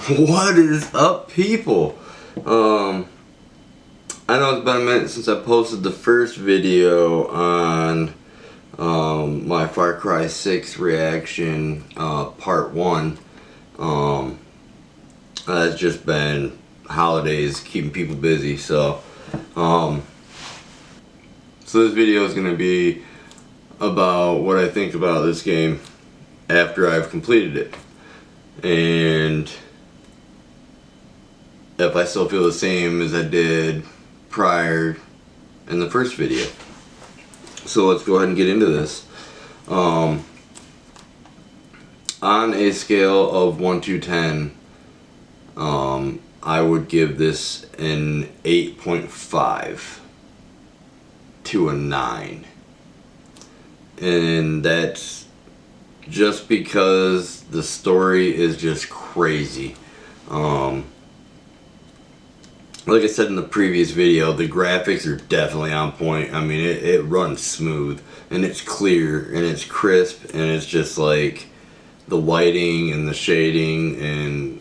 What is up, people? I know it's been a minute since I posted the first video on my Far Cry 6 reaction, part 1. It's just been holidays keeping people busy, so this video is going to be about what I think about this game after I've completed it, and if I still feel the same as I did prior in the first video. So let's go ahead and get into this. On a scale of 1 to 10, I would give this an 8.5 to a 9. And that's just because the story is just crazy. Like I said in the previous video, the graphics are definitely on point. I mean, it runs smooth, and it's clear, and it's crisp, and it's just like the lighting and the shading and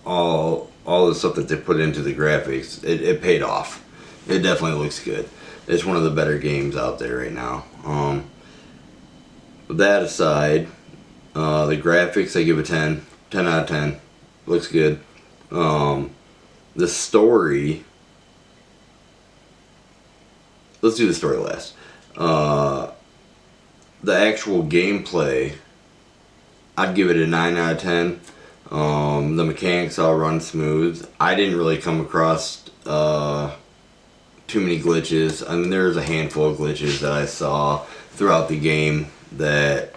all the stuff that they put into the graphics, it paid off. It definitely looks good. It's one of the better games out there right now. With that aside, the graphics, I give a 10 out of 10. Looks good. The story, let's do the story last. The actual gameplay, I'd give it a 9 out of 10. The mechanics all run smooth. I didn't really come across too many glitches. I mean, there's a handful of glitches that I saw throughout the game that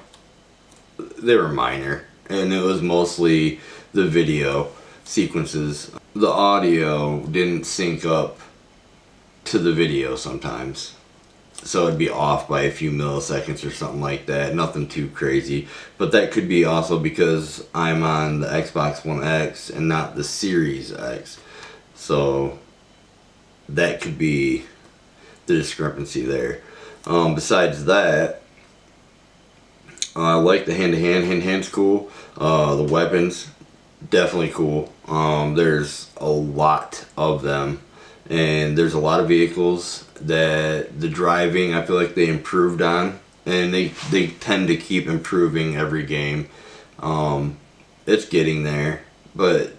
they were minor, and it was mostly the video sequences. The audio didn't sync up to the video sometimes, so it'd be off by a few milliseconds or something like that. Nothing too crazy, but that could be also because I'm on the Xbox One X and not the Series X, so that could be the discrepancy there. Besides that, I like the hand-to-hand's cool. The weapons, definitely cool. There's a lot of them, and there's a lot of vehicles that the driving, I feel like they improved on, and they tend to keep improving every game. It's getting there, but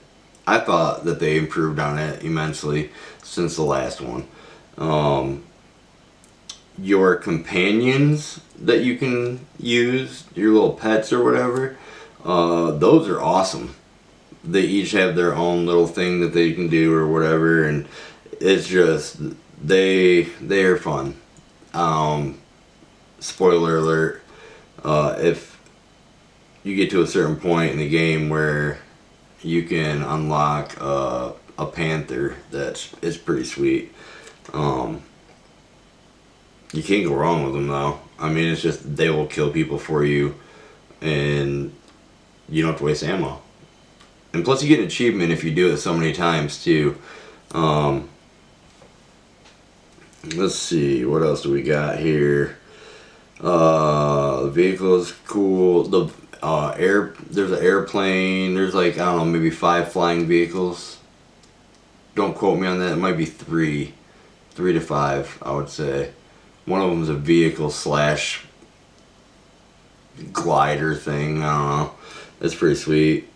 I thought that they improved on it immensely since the last one. Your companions that you can use, your little pets or whatever, those are awesome. They each have their own little thing that they can do or whatever, and it's just, they are fun. Spoiler alert, if you get to a certain point in the game where you can unlock a panther, it's pretty sweet. You can't go wrong with them though. I mean, it's just, they will kill people for you, and you don't have to waste ammo. And plus you get an achievement if you do it so many times too. Let's see, what else do we got here? The vehicle is cool. The there's an airplane. There's like, I don't know, maybe 5 flying vehicles. Don't quote me on that. It might be 3 to 5, I would say. One of them is a vehicle slash glider thing. I don't know. It's pretty sweet.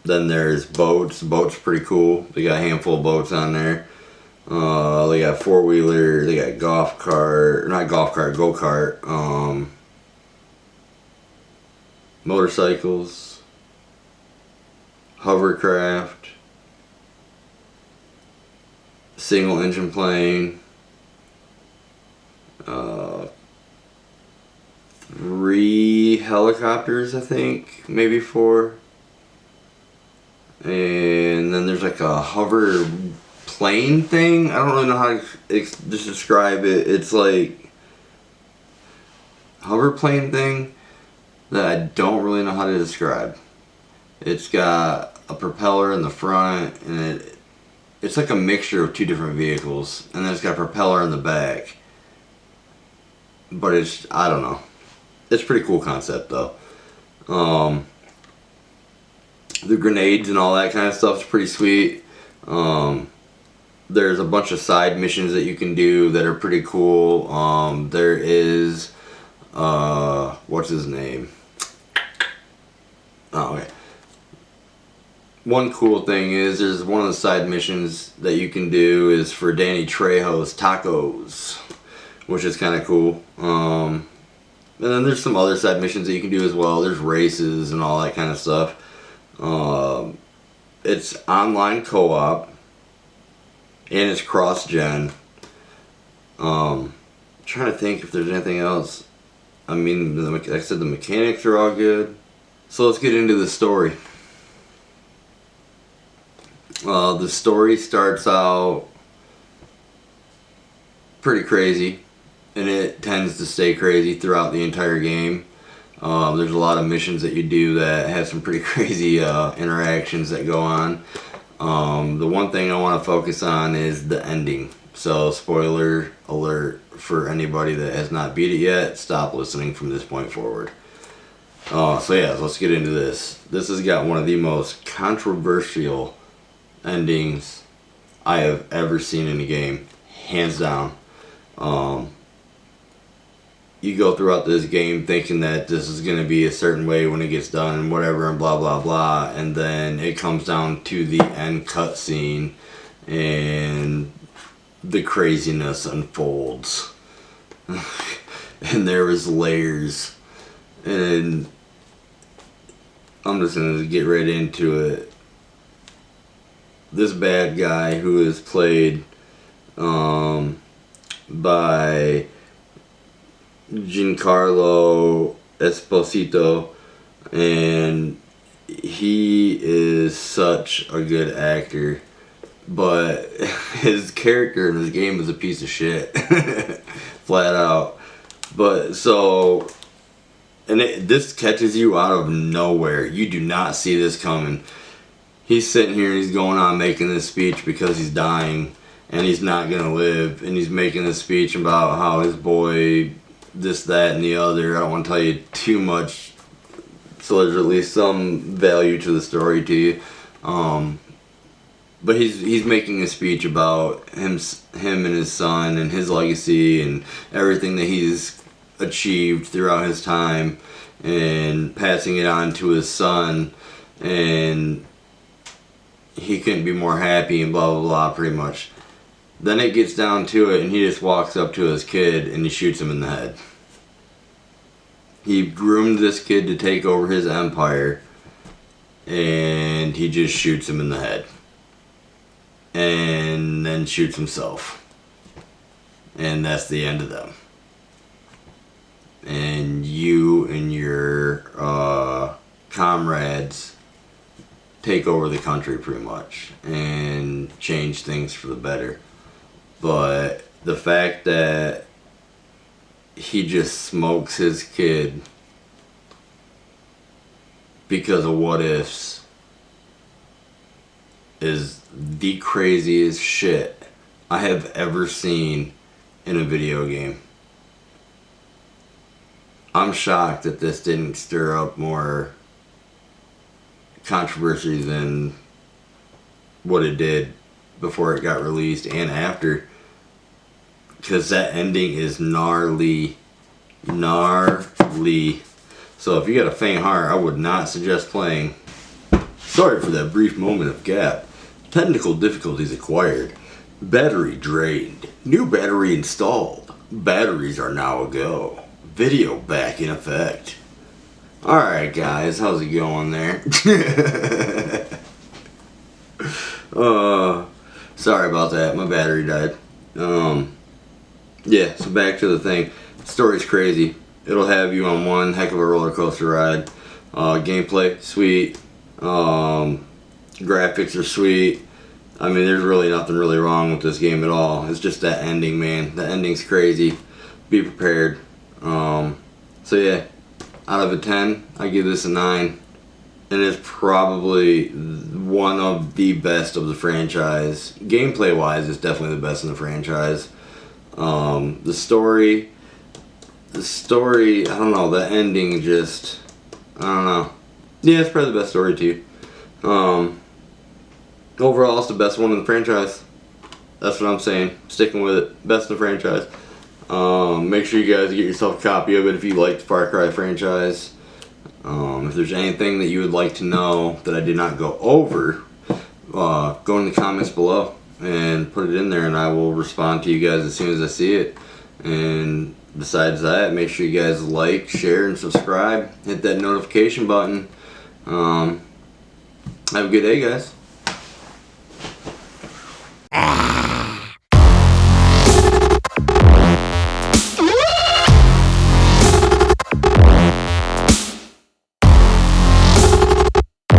Then there's boats. Boats pretty cool. They got a handful of boats on there. They got 4-wheeler. They got golf cart, not golf cart, go kart. Motorcycles, hovercraft, single engine plane. 3 helicopters, I think, maybe 4. And then there's like a hover plane thing. I don't really know how to just describe it. It's like hover plane thing that I don't really know how to describe. It's got a propeller in the front, and it's like a mixture of 2 different vehicles, and then it's got a propeller in the back. But it's, I don't know. It's a pretty cool concept though. The grenades and all that kind of stuff is pretty sweet. There's a bunch of side missions that you can do that are pretty cool. There is, what's his name? Oh, okay. One cool thing is there's one of the side missions that you can do is for Danny Trejo's Tacos, which is kind of cool. And then there's some other side missions that you can do as well. There's races and all that kind of stuff. It's online co-op and it's cross-gen. Trying to think if there's anything else. I mean, like I said, the mechanics are all good. So let's get into the story. The story starts out pretty crazy, and it tends to stay crazy throughout the entire game. There's a lot of missions that you do that have some pretty crazy interactions that go on. The one thing I want to focus on is the ending. So spoiler alert for anybody that has not beat it yet, stop listening from this point forward. So yeah, let's get into this. This has got one of the most controversial endings I have ever seen in a game, hands down. You go throughout this game thinking that this is going to be a certain way when it gets done and whatever and blah blah blah, and then it comes down to the end cutscene and the craziness unfolds. And there was layers, and I'm just going to get right into it. This bad guy who is played by Giancarlo Esposito, and he is such a good actor, but his character in this game is a piece of shit. Flat out. But so, and this catches you out of nowhere. You do not see this coming. He's sitting here and he's going on making this speech because he's dying and he's not gonna live, and he's making this speech about how his boy this, that, and the other. I don't want to tell you too much, so there's at least some value to the story to you. But he's making a speech about him and his son and his legacy and everything that he's achieved throughout his time, and passing it on to his son, and he couldn't be more happy and blah blah blah, pretty much. Then it gets down to it and he just walks up to his kid and he shoots him in the head. He groomed this kid to take over his empire, and he just shoots him in the head. And then shoots himself. And that's the end of them. And you and your comrades take over the country pretty much and change things for the better. But the fact that he just smokes his kid because of what ifs is the craziest shit I have ever seen in a video game. I'm shocked that this didn't stir up more controversy than what it did before it got released and after, because that ending is gnarly. So if you got a faint heart, I would not suggest playing. Sorry for that brief moment of gap. Technical difficulties acquired. Battery drained. New battery installed. Batteries are now a go. Video back in effect. Alright guys, how's it going there? Sorry about that, my battery died. Yeah, so back to the thing. Story's crazy. It'll have you on one heck of a roller coaster ride. Gameplay, sweet. Graphics are sweet. I mean, there's really nothing really wrong with this game at all. It's just that ending, man. The ending's crazy. Be prepared. So yeah, out of a 10, I give this a 9. And it's probably one of the best of the franchise. Gameplay wise, it's definitely the best in the franchise. The story, I don't know, the ending just, I don't know. Yeah, it's probably the best story too. Overall, it's the best one in the franchise. That's what I'm saying. Sticking with it. Best in the franchise. Make sure you guys get yourself a copy of it if you like the Far Cry franchise. If there's anything that you would like to know that I did not go over, go in the comments below and put it in there, and I will respond to you guys as soon as I see it. And besides that, make sure you guys like, share, and subscribe. Hit that notification button. Have a good day, guys.